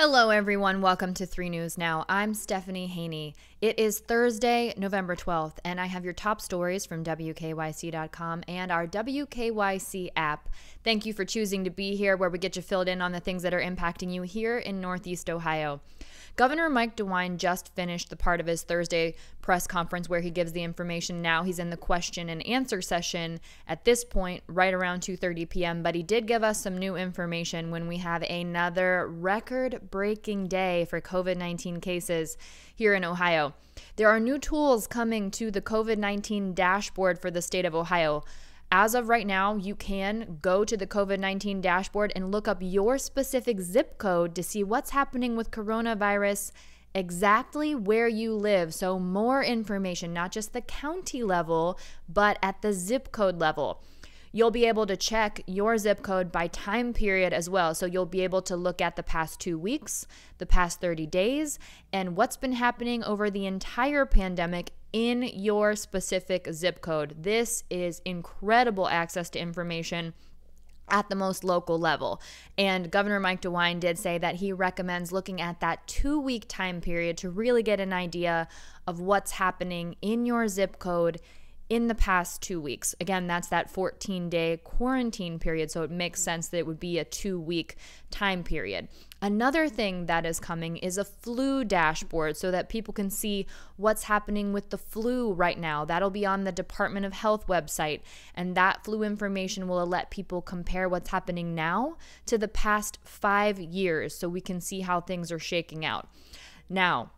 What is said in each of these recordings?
Hello, everyone. Welcome to 3 News Now. I'm Stephanie Haney. It is Thursday, November 12th, and I have your top stories from WKYC.com and our WKYC app. Thank you for choosing to be here, where we get you filled in on the things that are impacting you here in Northeast Ohio. Governor Mike DeWine just finished the part of his Thursday press conference where he gives the information. Now he's in the question and answer session at this point, right around 2:30 p.m. But he did give us some new information when we have another record-breaking day for COVID-19 cases here in Ohio. There are new tools coming to the COVID-19 dashboard for the state of Ohio. As of right now, you can go to the COVID-19 dashboard and look up your specific zip code to see what's happening with coronavirus exactly where you live. So more information, not just the county level, but at the zip code level. You'll be able to check your zip code by time period as well. So you'll be able to look at the past 2 weeks, the past 30 days, and what's been happening over the entire pandemic in your specific zip code. This is incredible access to information at the most local level. And Governor Mike DeWine did say that he recommends looking at that 2-week time period to really get an idea of what's happening in your zip code in the past 2 weeks. Again, that's that 14-day quarantine period, so it makes sense that it would be a 2-week time period. Another thing that is coming is a flu dashboard so that people can see what's happening with the flu right now. That'll be on the Department of Health website, and that flu information will let people compare what's happening now to the past 5 years so we can see how things are shaking out. Now,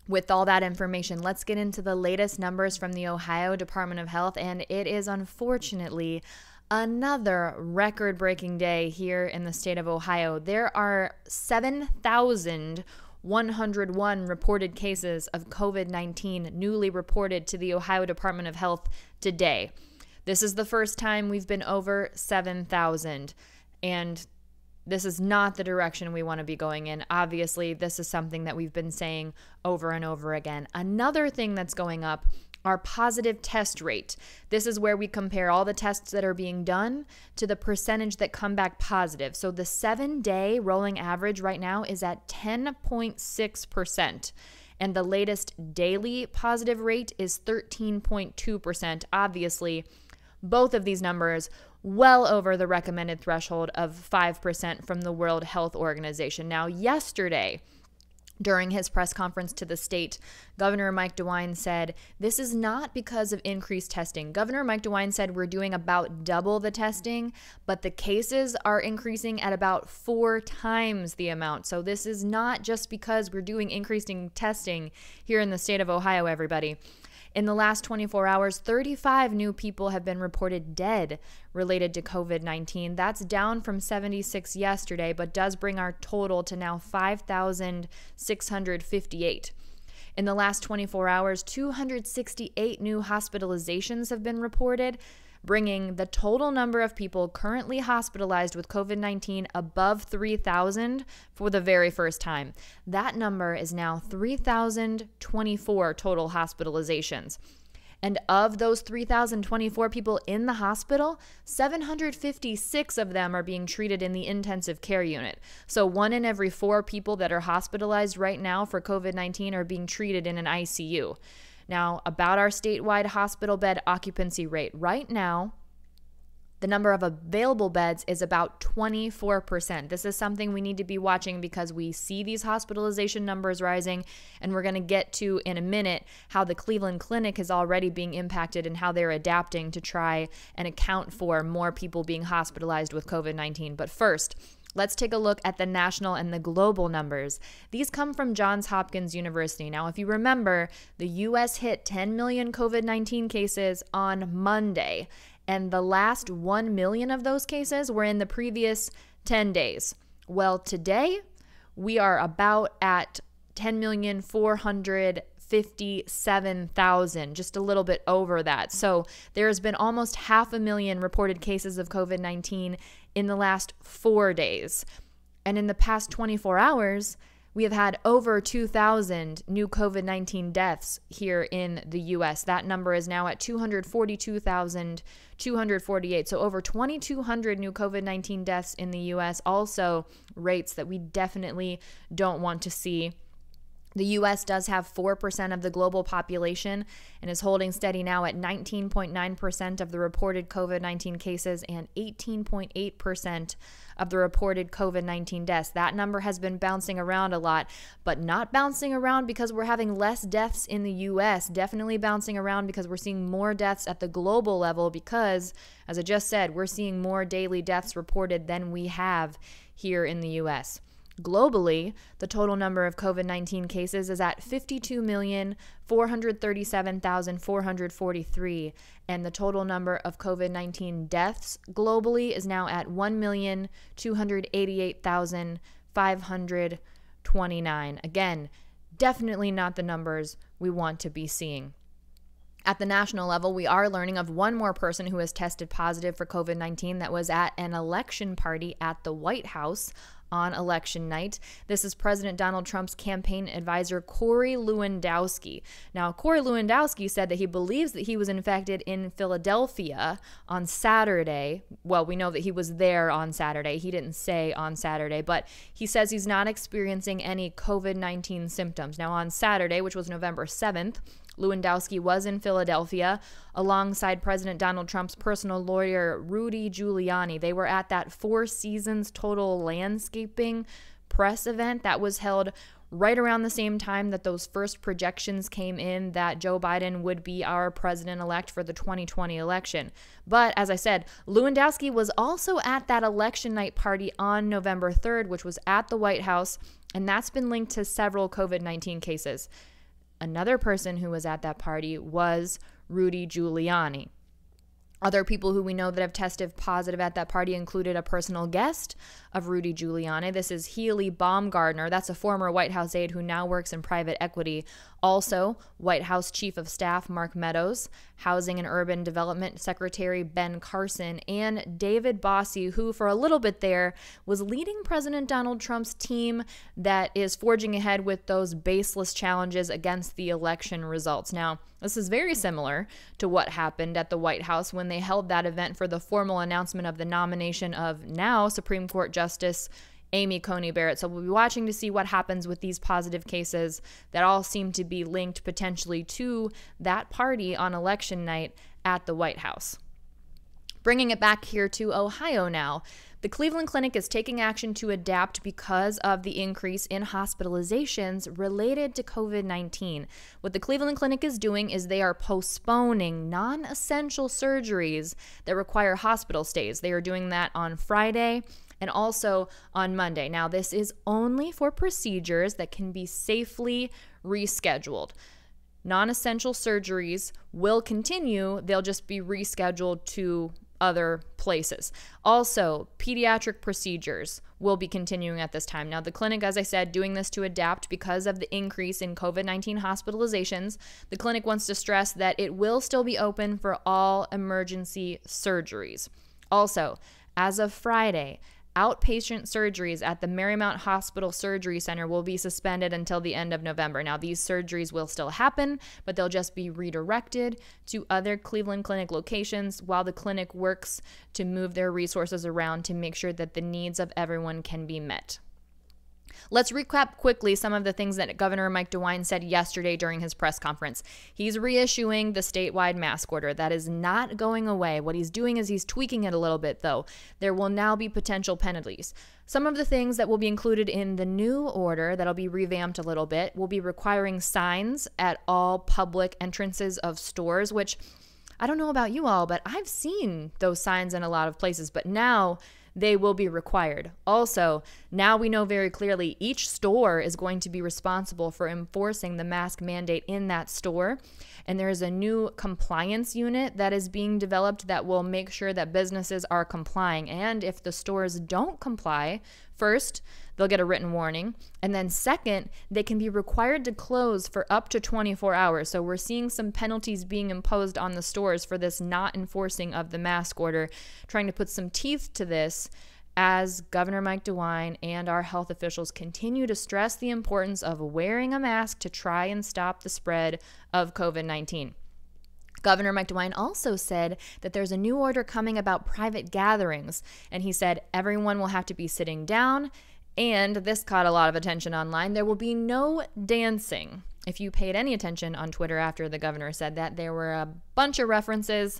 with all that information, let's get into the latest numbers from the Ohio Department of Health, and it is unfortunately another record-breaking day here in the state of Ohio. There are 7,101 reported cases of COVID-19 newly reported to the Ohio Department of Health today. This is the first time we've been over 7,000, and this is not the direction we want to be going in. Obviously, this is something that we've been saying over and over again. Another thing that's going up, our positive test rate. This is where we compare all the tests that are being done to the percentage that come back positive. So the 7-day rolling average right now is at 10.6%. And the latest daily positive rate is 13.2%. Obviously, both of these numbers well over the recommended threshold of 5% from the World Health Organization. Now, yesterday, during his press conference to the state, Governor Mike DeWine said, this is not because of increased testing. Governor Mike DeWine said we're doing about double the testing, but the cases are increasing at about 4 times the amount. So this is not just because we're doing increasing testing here in the state of Ohio, everybody. In the last 24 hours, 35 new people have been reported dead related to COVID-19. That's down from 76 yesterday, but does bring our total to now 5,658. In the last 24 hours, 268 new hospitalizations have been reported, bringing the total number of people currently hospitalized with COVID-19 above 3,000 for the very first time. That number is now 3,024 total hospitalizations. And of those 3,024 people in the hospital, 756 of them are being treated in the intensive care unit. So 1 in every 4 people that are hospitalized right now for COVID-19 are being treated in an ICU. Now, about our statewide hospital bed occupancy rate. Right now, the number of available beds is about 24%. This is something we need to be watching because we see these hospitalization numbers rising, and we're going to get to in a minute how the Cleveland Clinic is already being impacted and how they're adapting to try and account for more people being hospitalized with COVID-19. But first, let's take a look at the national and the global numbers. These come from Johns Hopkins University. Now, if you remember, the U.S. hit 10 million COVID-19 cases on Monday, and the last 1 million of those cases were in the previous 10 days. Well, today, we are about at 10,457,000, just a little bit over that. So there's been almost 500,000 reported cases of COVID-19 in the last 4 days. And in the past 24 hours, We have had over 2,000 new COVID-19 deaths here in the U.S. That number is now at 242,248. So over 2,200 new COVID-19 deaths in the U.S. Also rates that we definitely don't want to see. The U.S. does have 4% of the global population and is holding steady now at 19.9% of the reported COVID-19 cases and 18.8% of the reported COVID-19 deaths. That number has been bouncing around a lot, but not bouncing around because we're having less deaths in the U.S. Definitely bouncing around because we're seeing more deaths at the global level because, as I just said, we're seeing more daily deaths reported than we have here in the U.S. Globally, the total number of COVID-19 cases is at 52,437,443, and the total number of COVID-19 deaths globally is now at 1,288,529. Again, definitely not the numbers we want to be seeing. At the national level, we are learning of one more person who has tested positive for COVID-19 that was at an election party at the White House on election night. This is President Donald Trump's campaign advisor, Corey Lewandowski. Now, Corey Lewandowski said that he believes that he was infected in Philadelphia on Saturday. Well, we know that he was there on Saturday. He didn't say on Saturday, but he says he's not experiencing any COVID-19 symptoms. Now, on Saturday, which was November 7th, Lewandowski was in Philadelphia alongside President Donald Trump's personal lawyer, Rudy Giuliani. They were at that Four Seasons Total Landscaping press event that was held right around the same time that those first projections came in that Joe Biden would be our president-elect for the 2020 election. But as I said, Lewandowski was also at that election night party on November 3rd, which was at the White House, and that's been linked to several COVID-19 cases. Another person who was at that party was Rudy Giuliani. Other people who we know that have tested positive at that party included a personal guest of Rudy Giuliani. This is Healy Baumgardner. That's a former White House aide who now works in private equity. Also, White House Chief of Staff Mark Meadows, Housing and Urban Development Secretary Ben Carson, and David Bossie, who for a little bit there was leading President Donald Trump's team that is forging ahead with those baseless challenges against the election results. Now, this is very similar to what happened at the White House when they held that event for the formal announcement of the nomination of now Supreme Court Justice Amy Coney Barrett. So we'll be watching to see what happens with these positive cases that all seem to be linked potentially to that party on election night at the White House. Bringing it back here to Ohio now. The Cleveland Clinic is taking action to adapt because of the increase in hospitalizations related to COVID-19. What the Cleveland Clinic is doing is they are postponing non-essential surgeries that require hospital stays. They are doing that on Friday and also on Monday. Now, this is only for procedures that can be safely rescheduled. Non-essential surgeries will continue. They'll just be rescheduled to other places. Also, pediatric procedures will be continuing at this time. Now, the clinic, as I said, doing this to adapt because of the increase in COVID-19 hospitalizations. The clinic wants to stress that it will still be open for all emergency surgeries. Also, as of Friday, outpatient surgeries at the Marymount Hospital Surgery Center will be suspended until the end of November. Now, these surgeries will still happen, but they'll just be redirected to other Cleveland Clinic locations while the clinic works to move their resources around to make sure that the needs of everyone can be met. Let's recap quickly some of the things that Governor Mike DeWine said yesterday during his press conference. He's reissuing the statewide mask order. That is not going away. What he's doing is he's tweaking it a little bit, though. There will now be potential penalties. Some of the things that will be included in the new order that'll be revamped a little bit will be requiring signs at all public entrances of stores, which I don't know about you all, but I've seen those signs in a lot of places, but now they will be required. Also, now we know very clearly each store is going to be responsible for enforcing the mask mandate in that store. And there is a new compliance unit that is being developed that will make sure that businesses are complying. And if the stores don't comply, first, they'll get a written warning. And then second, they can be required to close for up to 24 hours. So we're seeing some penalties being imposed on the stores for this not enforcing of the mask order, trying to put some teeth to this as Governor Mike DeWine and our health officials continue to stress the importance of wearing a mask to try and stop the spread of COVID-19. Governor Mike DeWine also said that there's a new order coming about private gatherings, and he said everyone will have to be sitting down, and this caught a lot of attention online. There will be no dancing. If you paid any attention on Twitter after the governor said that, there were a bunch of references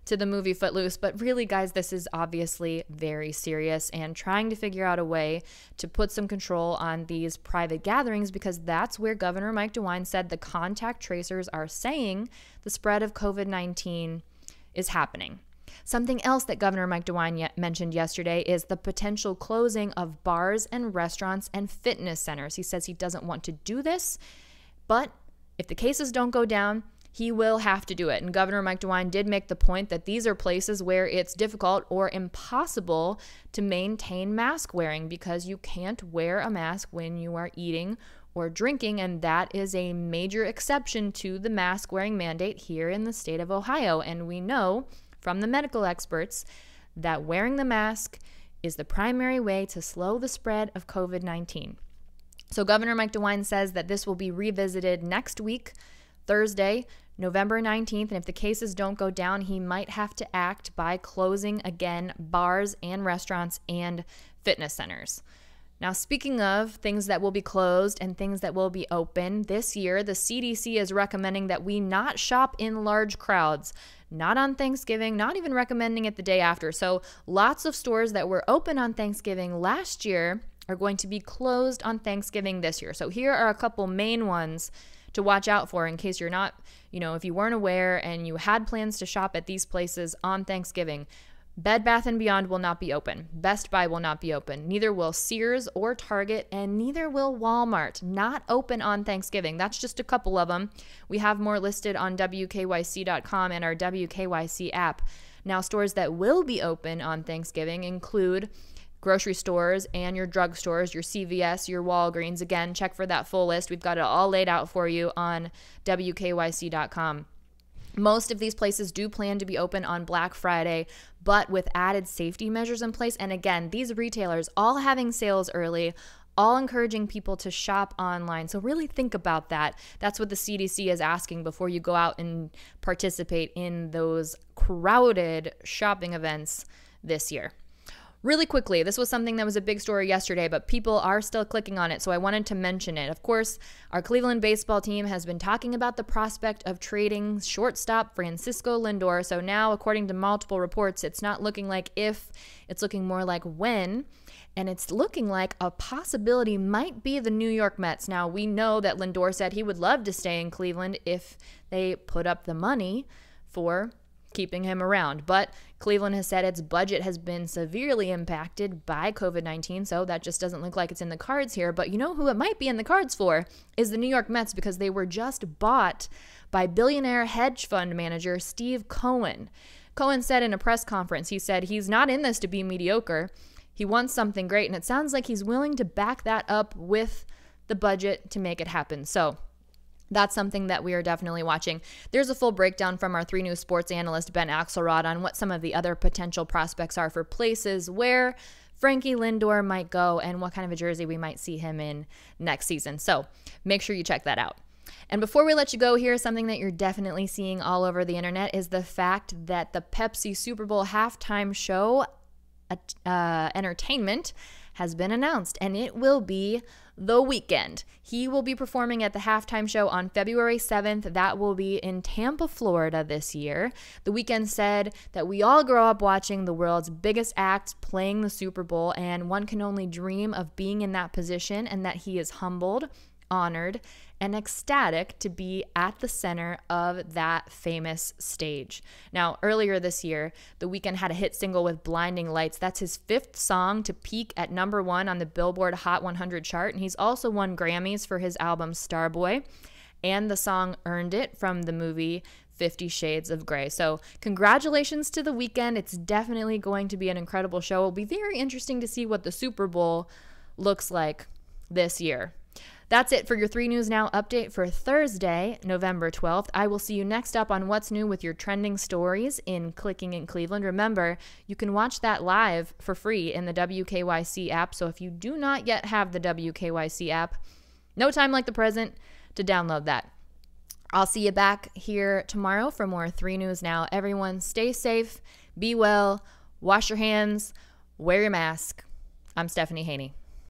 to the movie Footloose, but really, guys, this is obviously very serious and trying to figure out a way to put some control on these private gatherings, because that's where Governor Mike DeWine said the contact tracers are saying the spread of COVID-19 is happening. Something else that Governor Mike DeWine mentioned yesterday is the potential closing of bars and restaurants and fitness centers. He says he doesn't want to do this, but if the cases don't go down, he will have to do it. And Governor Mike DeWine did make the point that these are places where it's difficult or impossible to maintain mask wearing, because you can't wear a mask when you are eating or drinking, and that is a major exception to the mask wearing mandate here in the state of Ohio. And we know from the medical experts that wearing the mask is the primary way to slow the spread of COVID-19. So Governor Mike DeWine says that this will be revisited next week, Thursday, November 19th, and if the cases don't go down, he might have to act by closing again bars and restaurants and fitness centers. Now, speaking of things that will be closed and things that will be open this year, the CDC is recommending that we not shop in large crowds, not on Thanksgiving, not even recommending it the day after. So lots of stores that were open on Thanksgiving last year are going to be closed on Thanksgiving this year. So here are a couple main ones to watch out for in case you're not, if you weren't aware and you had plans to shop at these places on Thanksgiving. Bed Bath & Beyond will not be open. Best Buy will not be open. Neither will Sears or Target, and neither will Walmart. Not open on Thanksgiving. That's just a couple of them. We have more listed on WKYC.com and our WKYC app. Now, stores that will be open on Thanksgiving include grocery stores and your drugstores, your CVS, your Walgreens. Again, check for that full list. We've got it all laid out for you on WKYC.com. Most of these places do plan to be open on Black Friday, but with added safety measures in place. And again, these retailers all having sales early, all encouraging people to shop online. So really think about that. That's what the CDC is asking before you go out and participate in those crowded shopping events this year. Really quickly, this was something that was a big story yesterday, but people are still clicking on it, so I wanted to mention it. Of course, our Cleveland baseball team has been talking about the prospect of trading shortstop Francisco Lindor. So now, according to multiple reports, it's not looking like if, it's looking more like when. And it's looking like a possibility might be the New York Mets. Now, we know that Lindor said he would love to stay in Cleveland if they put up the money for keeping him around. But Cleveland has said its budget has been severely impacted by COVID-19, so that just doesn't look like it's in the cards here. But you know who it might be in the cards for is the New York Mets, because they were just bought by billionaire hedge fund manager Steve Cohen. Cohen said in a press conference, he said he's not in this to be mediocre. He wants something great, and it sounds like he's willing to back that up with the budget to make it happen. So that's something that we are definitely watching. There's a full breakdown from our 3 News sports analyst, Ben Axelrod, on what some of the other potential prospects are for places where Frankie Lindor might go and what kind of a jersey we might see him in next season. So make sure you check that out. And before we let you go, here's something that you're definitely seeing all over the internet is the fact that the Pepsi Super Bowl halftime show entertainment has been announced, and it will be The Weeknd. He will be performing at the halftime show on February 7th. That will be in Tampa, Florida this year. The Weeknd said that we all grow up watching the world's biggest acts playing the Super Bowl, and one can only dream of being in that position, and that he is humbled, honored, and ecstatic to be at the center of that famous stage. Now, earlier this year, The Weeknd had a hit single with Blinding Lights. That's his 5th song to peak at #1 on the Billboard Hot 100 chart, and he's also won Grammys for his album Starboy, and the song earned it from the movie 50 Shades of Grey. So congratulations to The Weeknd. It's definitely going to be an incredible show. It'll be very interesting to see what the Super Bowl looks like this year. That's it for your 3 News Now update for Thursday, November 12th. I will see you next up on What's New with your trending stories in Clicking in Cleveland. Remember, you can watch that live for free in the WKYC app. So if you do not yet have the WKYC app, no time like the present to download that. I'll see you back here tomorrow for more 3 News Now. Everyone, stay safe, be well, wash your hands, wear your mask. I'm Stephanie Haney.